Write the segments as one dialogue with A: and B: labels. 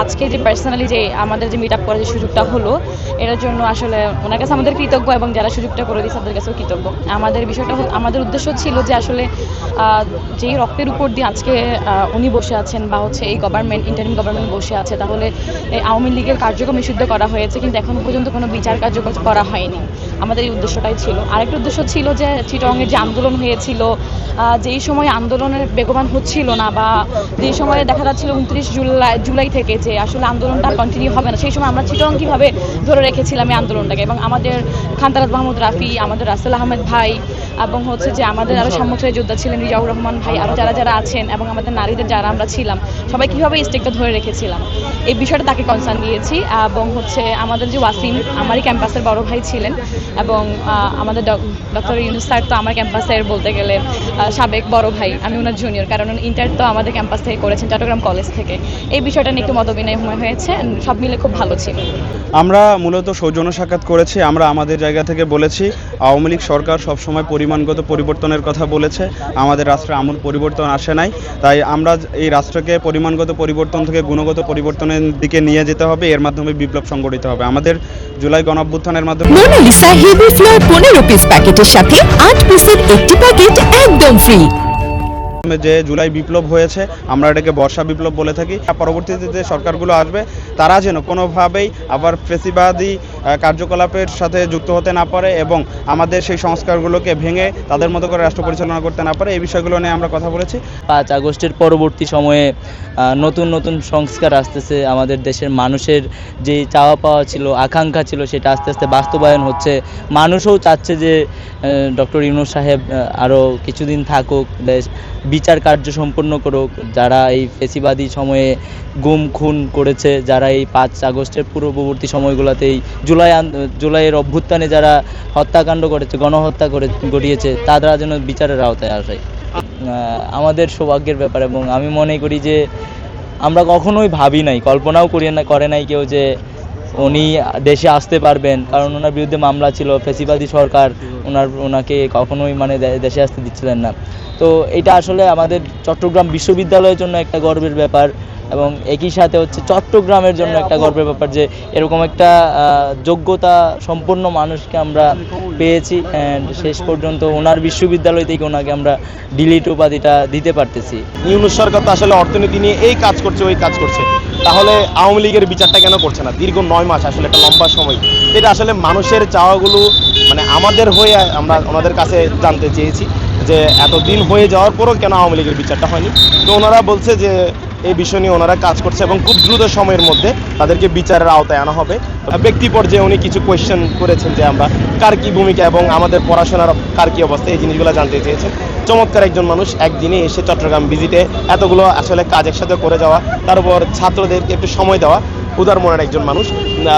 A: আজকে যে পার্সোনালি যে আমাদের যে মিট আপ করার যে সুযোগটা হলো, এটার জন্য আসলে ওনার কাছে আমাদের কৃতজ্ঞ এবং যারা সুযোগটা করে দিয়েছে তাদের কাছেও কৃতজ্ঞ। আমাদের বিষয়টা আমাদের উদ্দেশ্য ছিল যে আসলে যেই রক্তের উপর দিয়ে আজকে উনি বসে আছেন বা হচ্ছে এই গভর্নমেন্ট ইন্টারিম গভর্নমেন্ট বসে আছে, তাহলে এই আওয়ামী লীগের কার্যক্রম নিষিদ্ধ করা হয়েছে কিন্তু এখনো পর্যন্ত কোনো বিচার কার্যক্রম করা হয়নি। আমাদের এই উদ্দেশ্যটাই ছিল। আরেকটা উদ্দেশ্য ছিল যে চিটাগংয়ের যে আন্দোলন হয়েছিল, যেই সময় আন্দোলনের বেগবান হচ্ছিল না বা যেই সময় দেখা যাচ্ছিল 29 জুলাই থেকে যে আসলে আন্দোলনটা কন্টিনিউ হবে না, সেই সময় আমরা চিটাগং কীভাবে ধরে রেখেছিলাম এই আন্দোলনটাকে, এবং আমাদের খানতারাজ মাহমুদ রাফি, আমাদের রাসেল আহমেদ ভাই এবং হচ্ছে যে আমাদের আরও সম্মুখীন যোদ্ধা ছিলেন রিজাউর রহমান ভাই, আরও যারা আছেন এবং আমাদের নারীদের যারা আমরা ছিলাম, সবাই কীভাবে স্টেকটা ধরে রেখেছিলাম, এই বিষয়টা তাকে কনসার্ন দিয়েছি। এবং হচ্ছে আমাদের যে ওয়াসিম আমারই ক্যাম্পাসের বড় ভাই ছিলেন, এবং আমাদের ডক্টর ইউনুস স্যার তো আমার ক্যাম্পাসের বলতে গেলে সাবেক বড় ভাই, আমি ওনার জুনিয়র, কারণ ইন্টার তো আমাদের ক্যাম্পাস থেকে করেছেন, চট্টগ্রাম কলেজ থেকে। এই বিষয়টা নিয়ে একটু মতবিনিময় হয়েছে, সব মিলে খুব ভালো ছিল।
B: আমরা মূলত সৌজন্য সাক্ষাৎ করেছি। আমরা আমাদের জায়গা থেকে বলেছি আওয়ামী লীগ সরকার সবসময় পরিমাণগত পরিবর্তনের কথা বলেছে, আমাদের রাষ্ট্রে আমূল পরিবর্তন আসে নাই, তাই আমরা এই রাষ্ট্রকে পরিমাণগত পরিবর্তন থেকে গুণগত পরিবর্তনের দিকে নিয়ে যেতে হবে, এর মাধ্যমে বিপ্লব সংগঠিত হবে। আমাদের জুলাই গণঅভ্যুত্থানের মাধ্যমে
C: মোনালিসা হেভি ফ্লোর 15 পিস প্যাকেটের সাথে 8 পিসের একটি প্যাকেট একদম ফ্রি।
B: যে জুলাই বিপ্লব হয়েছে, আমরা এটাকে বর্ষা বিপ্লব বলে থাকি। পরবর্তীতে যে সরকারগুলো আসবে তারা যেন কোনোভাবেই আবার ফ্যাসিবাদী কার্যকলাপের সাথে যুক্ত হতে না পারে এবং আমাদের সেই সংস্কারগুলোকে ভেঙে তাদের মতো করে রাষ্ট্র পরিচালনা করতে না পারে, এই বিষয়গুলো নিয়ে আমরা কথা বলেছি।
D: 5 আগস্টের পরবর্তী সময়ে নতুন নতুন সংস্কার আসতেছে, আমাদের দেশের মানুষের যে চাওয়া পাওয়া ছিল, আকাঙ্ক্ষা ছিল, সেটা আস্তে আস্তে বাস্তবায়ন হচ্ছে। মানুষও চাচ্ছে যে ডক্টর ইউনূস সাহেব আরও কিছুদিন থাকুক, বিচার কার্য সম্পন্ন করুক, যারা এই ফ্যাসিবাদী সময়ে গুম খুন করেছে, যারা এই 5 আগস্টের পূর্ববর্তী সময়গুলোতে এই জুলাইয়ের অভ্যুত্থানে যারা হত্যাকাণ্ড করেছে, গণহত্যা ঘটিয়েছে, তারা যেন বিচারের আওতায় আসে। আমাদের সৌভাগ্যের ব্যাপার, এবং আমি মনে করি যে আমরা কখনোই ভাবি নাই, কল্পনাও করে নাই কেউ যে উনি দেশে আসতে পারবেন, কারণ ওনার বিরুদ্ধে মামলা ছিল, ফ্যাসিবাদী সরকার ওনাকে কখনোই দেশে আসতে দিচ্ছিলেন না। তো এটা আসলে আমাদের চট্টগ্রাম বিশ্ববিদ্যালয়ের জন্য একটা গর্বের ব্যাপার, এবং একই সাথে হচ্ছে চট্টগ্রামের জন্য একটা গর্বের ব্যাপার যে এরকম একটা যোগ্যতা সম্পন্ন মানুষকে আমরা পেয়েছি, অ্যান্ড শেষ পর্যন্ত ওনার বিশ্ববিদ্যালয় থেকে ওনাকে আমরা ডিলিট উপাধিটা দিতে পারতেছি।
E: ইউনূস সরকার তো আসলে অর্থনীতি নিয়ে এই কাজ করছে, ওই কাজ করছে, তাহলে আওয়ামী লীগের বিচারটা কেন করছে না? দীর্ঘ 9 মাস আসলে একটা লম্বা সময়, এটা আসলে মানুষের চাওয়াগুলো আমাদের হয়ে আমরা ওনাদের কাছে জানতে চেয়েছি যে এতদিন হয়ে যাওয়ার পরও কেন আওয়ামী লীগের বিচারটা হয়নি। তো ওনারা বলছে যে এই বিষয় নিয়ে ওনারা কাজ করছে এবং খুব দ্রুত সময়ের মধ্যে তাদেরকে বিচারের আওতায় আনা হবে। ব্যক্তি পর্যায়ে উনি কিছু কোয়েশ্চেন করেছেন যে আমরা কার কী ভূমিকা এবং আমাদের পড়াশোনার কার কী অবস্থা, এই জিনিসগুলো জানতে চেয়েছেন। চমৎকার একজন মানুষ, একদিনে এসে চট্টগ্রাম ভিজিটে এতগুলো আসলে কাজ একসাথে করে যাওয়া, তার উপর ছাত্রদেরকে একটু সময় দেওয়া, উদার মনের একজন মানুষ।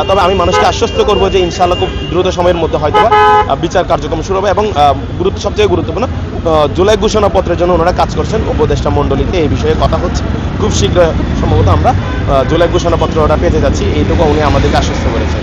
E: তবে আমি মানুষকে আশ্বস্ত করবো যে ইনশাআল্লাহ খুব দ্রুত সময়ের মধ্যে হয়তো বিচার কার্যক্রম শুরু হবে, এবং সবচেয়ে গুরুত্বপূর্ণ জুলাই ঘোষণাপত্রের জন্য ওনারা কাজ করছেন উপদেষ্টা মণ্ডলীতে, এই বিষয়ে কথা হচ্ছে। খুব শীঘ্র সম্ভবত আমরা জুলাই ঘোষণাপত্রটা পেতে যাচ্ছি, এইটুকু উনি আমাদেরকে আশ্বস্ত করেছেন।